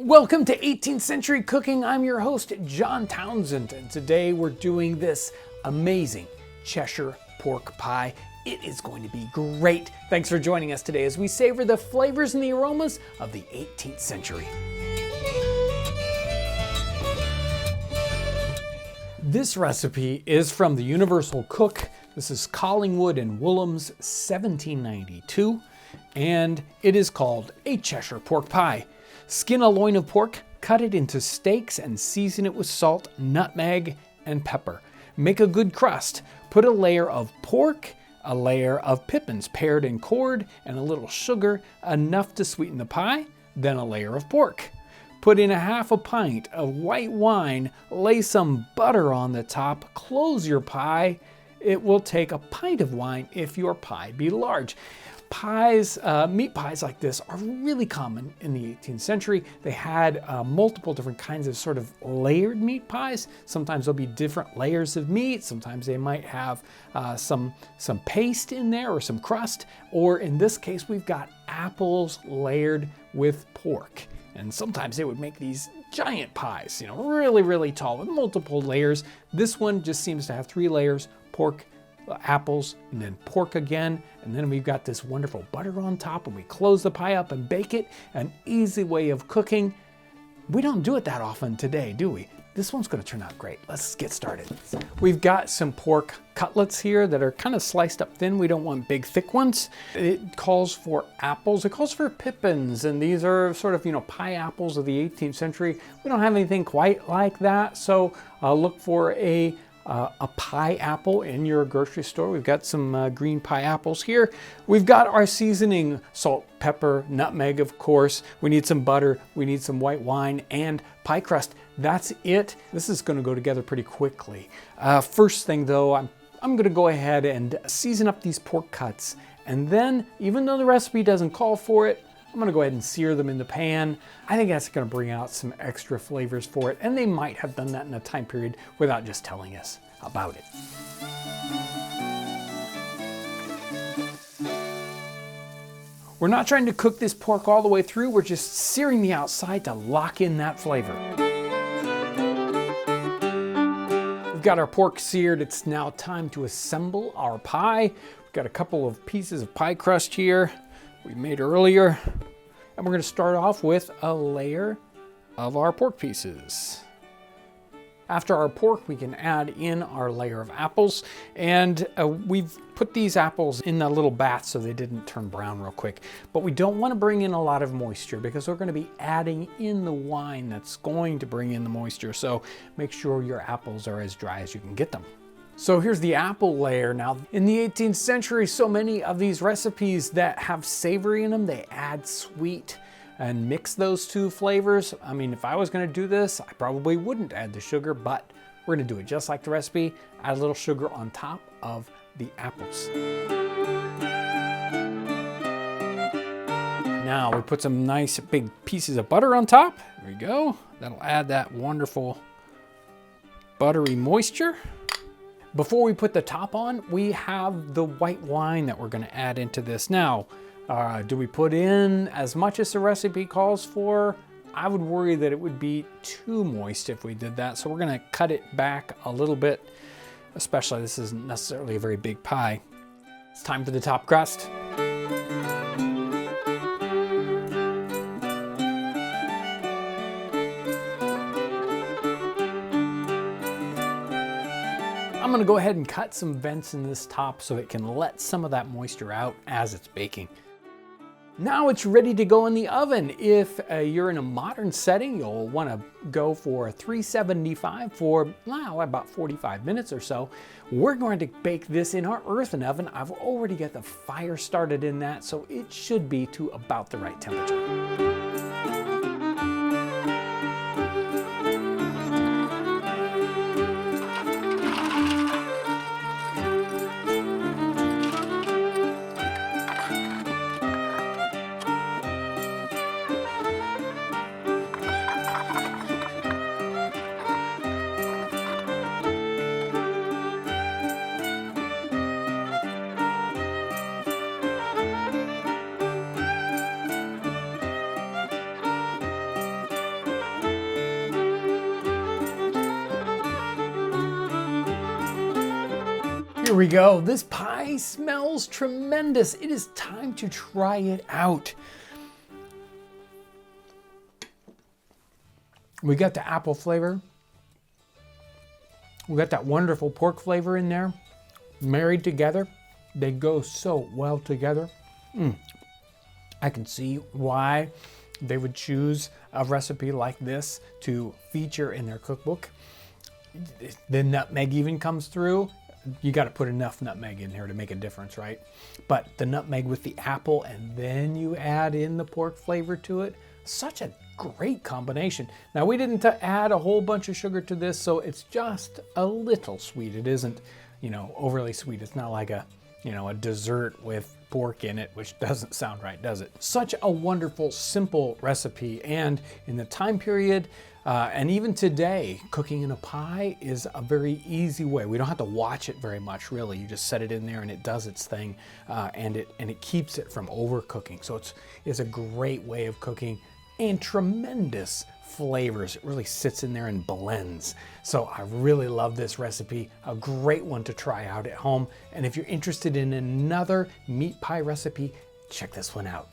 Welcome to 18th Century Cooking. I'm your host, John Townsend, and today we're doing this amazing Cheshire pork pie. It is going to be great. Thanks for joining us today as we savor the flavors and the aromas of the 18th century. This recipe is from the Universal Cook. This is Collingwood and Woolham's 1792, and it is called a Cheshire pork pie. Skin a loin of pork, cut it into steaks and season it with salt, nutmeg, and pepper. Make a good crust. Put a layer of pork, a layer of pippins pared and cored, and a little sugar, enough to sweeten the pie, then a layer of pork. Put in a half a pint of white wine, lay some butter on the top, close your pie. It will take a pint of wine if your pie be large. Pies, meat pies like this are really common in the 18th century. They had multiple different kinds of sort of layered meat pies. Sometimes there'll be different layers of meat. Sometimes they might have some paste in there or some crust. Or in this case, we've got apples layered with pork. And sometimes they would make these giant pies, really, really tall with multiple layers. This one just seems to have 3 layers: pork, apples, and then pork again. And then we've got this wonderful butter on top, and we close the pie up and bake it. An easy way of cooking. We don't do it that often today, do we? This one's going to turn out great. Let's get started. We've got some pork cutlets here that are kind of sliced up thin. We don't want big, thick ones. It calls for apples. It calls for pippins, and these are sort of, pie apples of the 18th century. We don't have anything quite like that, so look for a pie apple in your grocery store. We've got some green pie apples here. We've got our seasoning: salt, pepper, nutmeg, of course. We need some butter. We need some white wine and pie crust. That's it. This is going to go together pretty quickly. First thing though, I'm going to go ahead and season up these pork cuts. And then, even though the recipe doesn't call for it, I'm going to go ahead and sear them in the pan. I think that's going to bring out some extra flavors for it, and they might have done that in a time period without just telling us about it. We're not trying to cook this pork all the way through. We're just searing the outside to lock in that flavor. We've got our pork seared. It's now time to assemble our pie. We've got a couple of pieces of pie crust here we made earlier, and we're going to start off with a layer of our pork pieces. After our pork, we can add in our layer of apples, and we've put these apples in a little bath so they didn't turn brown real quick. But we don't want to bring in a lot of moisture because we're going to be adding in the wine that's going to bring in the moisture. So make sure your apples are as dry as you can get them. So here's the apple layer. Now, in the 18th century, so many of these recipes that have savory in them, they add sweet and mix those two flavors. I mean, if I was going to do this, I probably wouldn't add the sugar, but we're going to do it just like the recipe. Add a little sugar on top of the apples. Now we put some nice big pieces of butter on top. There we go. That'll add that wonderful buttery moisture. Before we put the top on, we have the white wine that we're going to add into this. Now, do we put in as much as the recipe calls for? I would worry that it would be too moist if we did that. So we're going to cut it back a little bit, especially this isn't necessarily a very big pie. It's time for the top crust. I'm going to go ahead and cut some vents in this top so it can let some of that moisture out as it's baking. Now it's ready to go in the oven. If you're in a modern setting, you'll want to go for 375 for about 45 minutes or so. We're going to bake this in our earthen oven. I've already got the fire started in that, so it should be to about the right temperature. Here we go. This pie smells tremendous. It is time to try it out. We got the apple flavor. We got that wonderful pork flavor in there. Married together. They go so well together. I can see why they would choose a recipe like this to feature in their cookbook. The nutmeg even comes through. You got to put enough nutmeg in here to make a difference, right? But the nutmeg with the apple, and then you add in the pork flavor to it. Such a great combination. Now, we didn't add a whole bunch of sugar to this, so it's just a little sweet. It isn't, overly sweet. It's not like a dessert with pork in it, which doesn't sound right, does it? Such a wonderful, simple recipe. And in the time period, and even today, cooking in a pie is a very easy way. We don't have to watch it very much, really. You just set it in there and it does its thing, and it keeps it from overcooking. So it's a great way of cooking, and tremendous flavors. It really sits in there and blends. So I really love this recipe. A great one to try out at home. And if you're interested in another meat pie recipe, check this one out.